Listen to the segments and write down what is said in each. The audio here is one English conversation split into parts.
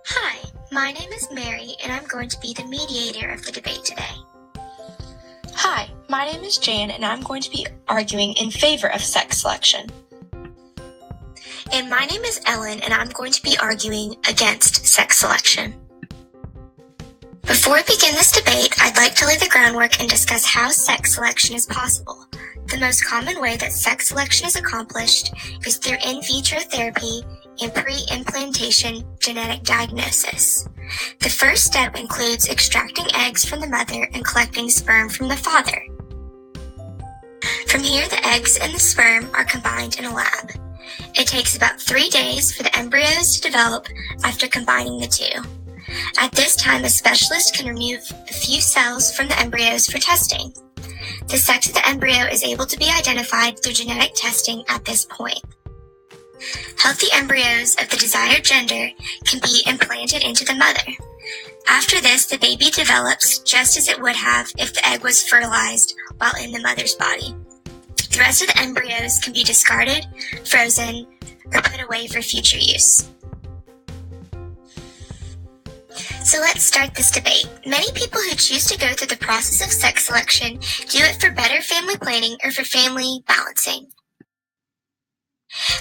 Hi, my name is Mary, and I'm going to be the mediator of the debate today. Hi, my name is Jan, and I'm going to be arguing in favor of sex selection. And my name is Ellen, and I'm going to be arguing against sex selection. Before we begin this debate, I'd like to lay the groundwork and discuss how sex selection is possible. The most common way that sex selection is accomplished is through in vitro therapy and pre-implantation genetic diagnosis. The first step includes extracting eggs from the mother and collecting sperm from the father. From here, the eggs and the sperm are combined in a lab. It takes about 3 days for the embryos to develop after combining the two. At this time, a specialist can remove a few cells from the embryos for testing. The sex of the embryo is able to be identified through genetic testing at this point. Healthy embryos of the desired gender can be implanted into the mother. After this, the baby develops just as it would have if the egg was fertilized while in the mother's body. The rest of the embryos can be discarded, frozen, or put away for future use. So let's start this debate. Many people who choose to go through the process of sex selection do it for better family planning or for family balancing.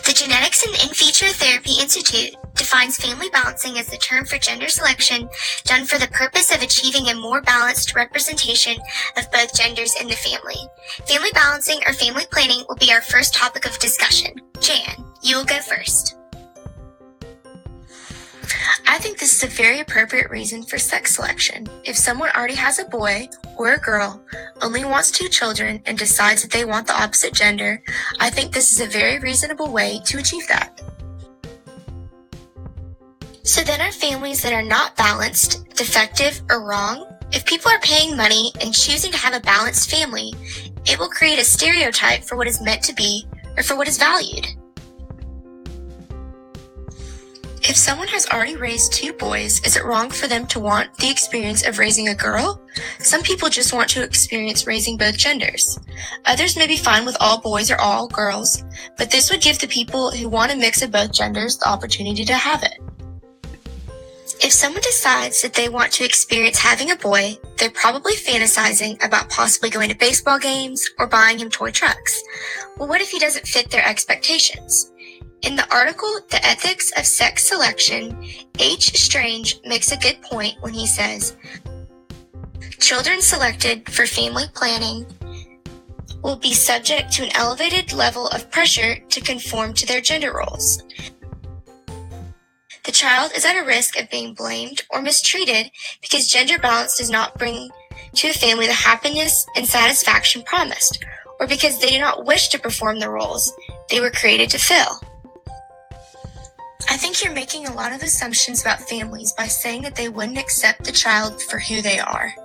The Genetics and In Vitro Therapy Institute defines family balancing as the term for gender selection done for the purpose of achieving a more balanced representation of both genders in the family. Family balancing or family planning will be our first topic of discussion. Jan, you will go first. I think this is a very appropriate reason for sex selection. If someone already has a boy or a girl, only wants 2 children, and decides that they want the opposite gender, I think this is a very reasonable way to achieve that. So then are families that are not balanced, defective, or wrong? If people are paying money and choosing to have a balanced family, it will create a stereotype for what is meant to be or for what is valued. If someone has already raised 2 boys, is it wrong for them to want the experience of raising a girl? Some people just want to experience raising both genders. Others may be fine with all boys or all girls, but this would give the people who want a mix of both genders the opportunity to have it. If someone decides that they want to experience having a boy, they're probably fantasizing about possibly going to baseball games or buying him toy trucks. Well, what if he doesn't fit their expectations? In the article, The Ethics of Sex Selection, H. Strange makes a good point when he says, children selected for family planning will be subject to an elevated level of pressure to conform to their gender roles. The child is at a risk of being blamed or mistreated because gender balance does not bring to a family the happiness and satisfaction promised, or because they do not wish to perform the roles they were created to fill. I think you're making a lot of assumptions about families by saying that they wouldn't accept the child for who they are.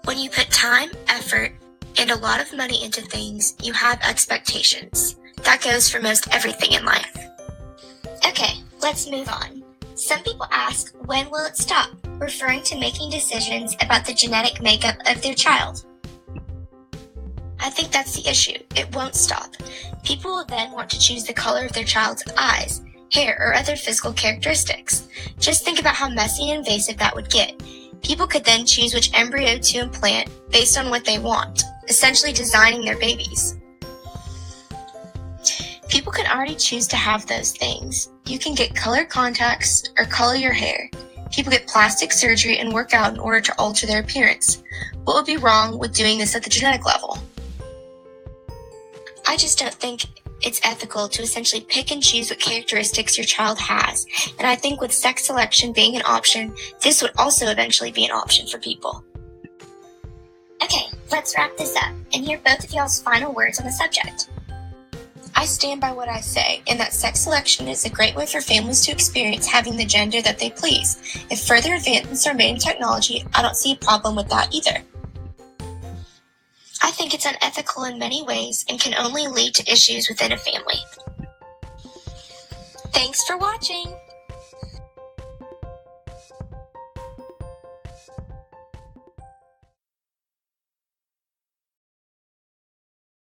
When you put time, effort, and a lot of money into things, you have expectations. That goes for most everything in life. Okay, let's move on. Some people ask, when will it stop? Referring to making decisions about the genetic makeup of their child. I think that's the issue. It won't stop. People will then want to choose the color of their child's eyes, hair, or other physical characteristics. Just think about how messy and invasive that would get. People could then choose which embryo to implant based on what they want, essentially designing their babies. People can already choose to have those things. You can get colored contacts or color your hair. People get plastic surgery and work out in order to alter their appearance. What would be wrong with doing this at the genetic level? I just don't think it's ethical to essentially pick and choose what characteristics your child has. And I think with sex selection being an option, this would also eventually be an option for people. Okay, let's wrap this up and hear both of y'all's final words on the subject. I stand by what I say, in that sex selection is a great way for families to experience having the gender that they please. If further advancements are made in technology, I don't see a problem with that either. I think it's unethical in many ways and can only lead to issues within a family. Thanks for watching!